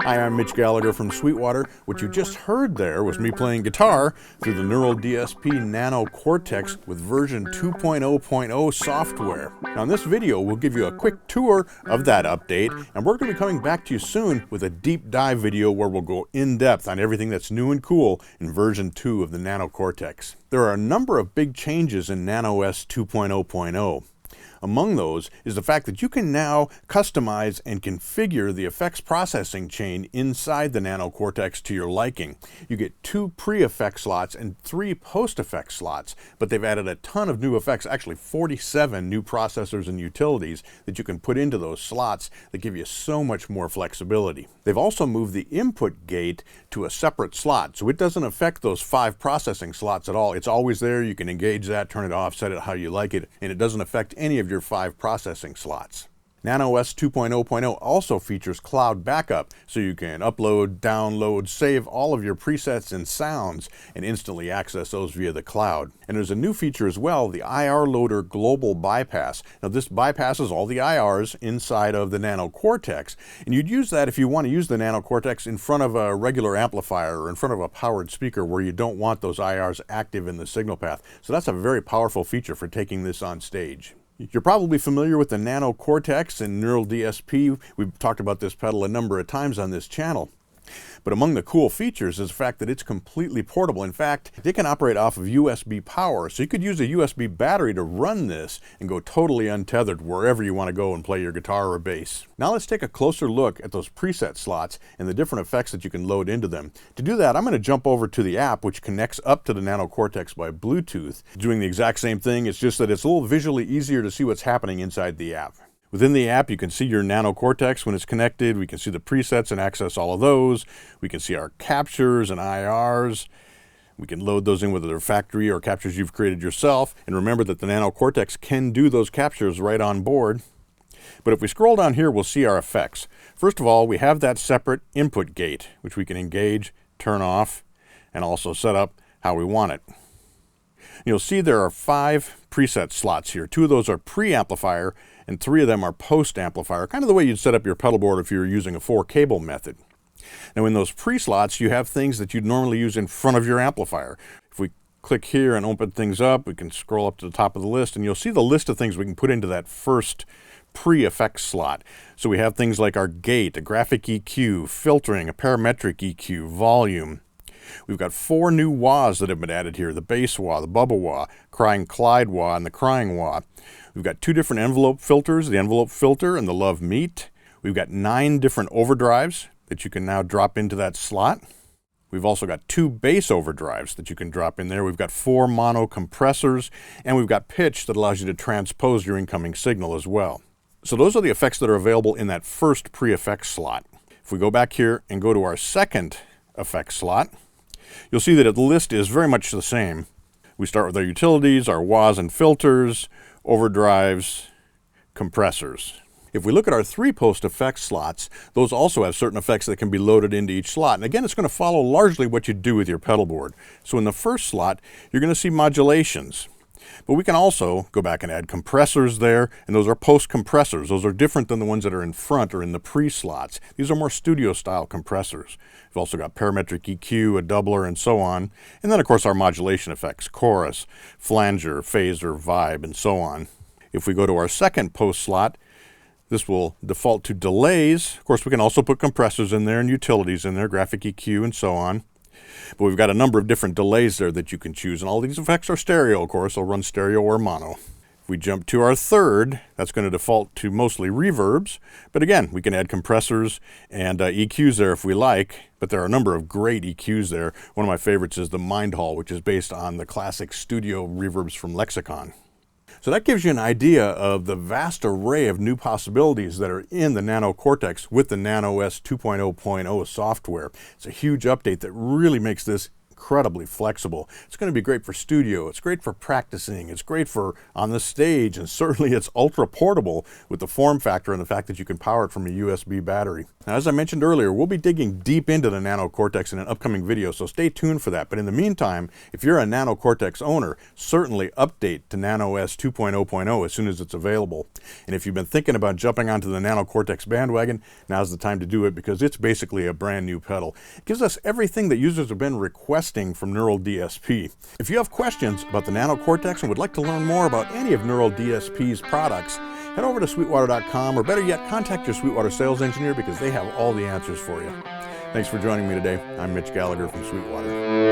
Hi, I'm Mitch Gallagher from Sweetwater. What you just heard there was me playing guitar through the neural DSP Nano Cortex with version 2.0.0 software. Now in this video, we'll give you a quick tour of that update, and we're going to be coming back to you soon with a deep dive video where we'll go in depth on everything that's new and cool in version 2 of the Nano Cortex. There are a number of big changes in NanOS 2.0.0. Among those is the fact that you can now customize and configure the effects processing chain inside the Nano Cortex to your liking. You get 2 pre-effect slots and 3 post-effect slots, but they've added a ton of new effects, actually 47 new processors and utilities that you can put into those slots that give you so much more flexibility. They've also moved the input gate to a separate slot, so it doesn't affect those 5 processing slots at all. It's always there. You can engage that, turn it off, set it how you like it, and it doesn't affect any of your 5 processing slots. NanOS 2.0.0 also features cloud backup, so you can upload, download, save all of your presets and sounds and instantly access those via the cloud. And there's a new feature as well, the IR Loader Global Bypass. Now this bypasses all the IRs inside of the Nano Cortex, and you'd use that if you want to use the Nano Cortex in front of a regular amplifier or in front of a powered speaker where you don't want those IRs active in the signal path. So that's a very powerful feature for taking this on stage. You're probably familiar with the Nano Cortex and Neural DSP. We've talked about this pedal a number of times on this channel. But among the cool features is the fact that it's completely portable. In fact, it can operate off of USB power, so you could use a USB battery to run this and go totally untethered wherever you want to go and play your guitar or bass. Now let's take a closer look at those preset slots and the different effects that you can load into them. To do that, I'm going to jump over to the app, which connects up to the Nano Cortex by Bluetooth. Doing the exact same thing, it's just that it's a little visually easier to see what's happening inside the app. Within the app, you can see your Nano Cortex when it's connected. We can see the presets and access all of those. We can see our captures and IRs. We can load those in with either factory or captures you've created yourself. And remember that the Nano Cortex can do those captures right on board. But if we scroll down here, we'll see our effects. First of all, we have that separate input gate, which we can engage, turn off, and also set up how we want it. You'll see there are 5 preset slots here. 2 of those are pre-amplifier, and 3 of them are post-amplifier, kind of the way you'd set up your pedal board if you were using a 4-cable method. Now in those pre-slots, you have things that you'd normally use in front of your amplifier. If we click here and open things up, we can scroll up to the top of the list, and you'll see the list of things we can put into that first pre-effect slot. So we have things like our gate, a graphic EQ, filtering, a parametric EQ, volume. We've got 4 new wahs that have been added here, the bass wah, the bubble wah, crying Clyde wah, and the crying wah. We've got 2 different envelope filters, the envelope filter and the love meat. We've got 9 different overdrives that you can now drop into that slot. We've also got 2 bass overdrives that you can drop in there. We've got 4 mono compressors, and we've got pitch that allows you to transpose your incoming signal as well. So those are the effects that are available in that first pre-effect slot. If we go back here and go to our second effect slot, you'll see that the list is very much the same. We start with our utilities, our wahs and filters, overdrives, compressors. If we look at our 3 post-effect slots, those also have certain effects that can be loaded into each slot. And again, it's going to follow largely what you do with your pedal board. So in the first slot, you're going to see modulations. But we can also go back and add compressors there, and those are post-compressors. Those are different than the ones that are in front or in the pre-slots. These are more studio-style compressors. We've also got parametric EQ, a doubler, and so on. And then, of course, our modulation effects, chorus, flanger, phaser, vibe, and so on. If we go to our second post slot, this will default to delays. Of course, we can also put compressors in there and utilities in there, graphic EQ, and so on. But we've got a number of different delays there that you can choose, and all these effects are stereo, of course. They'll run stereo or mono. If we jump to our third, that's going to default to mostly reverbs, but again, we can add compressors and EQs there if we like, but there are a number of great EQs there. One of my favorites is the Mind Hall, which is based on the classic studio reverbs from Lexicon. So that gives you an idea of the vast array of new possibilities that are in the Nano Cortex with the NanOS 2.0.0 software. It's a huge update that really makes this incredibly flexible. It's going to be great for studio, it's great for practicing, it's great for on the stage, and certainly it's ultra portable with the form factor and the fact that you can power it from a USB battery. Now, as I mentioned earlier, we'll be digging deep into the Nano Cortex in an upcoming video, so stay tuned for that. But in the meantime, if you're a Nano Cortex owner, certainly update to NanOS 2.0.0 as soon as it's available. And if you've been thinking about jumping onto the Nano Cortex bandwagon, now's the time to do it, because it's basically a brand new pedal. It gives us everything that users have been requesting from Neural DSP. If you have questions about the Nano Cortex and would like to learn more about any of Neural DSP's products, head over to sweetwater.com, or better yet, contact your Sweetwater sales engineer because they have all the answers for you. Thanks for joining me today. I'm Mitch Gallagher from Sweetwater.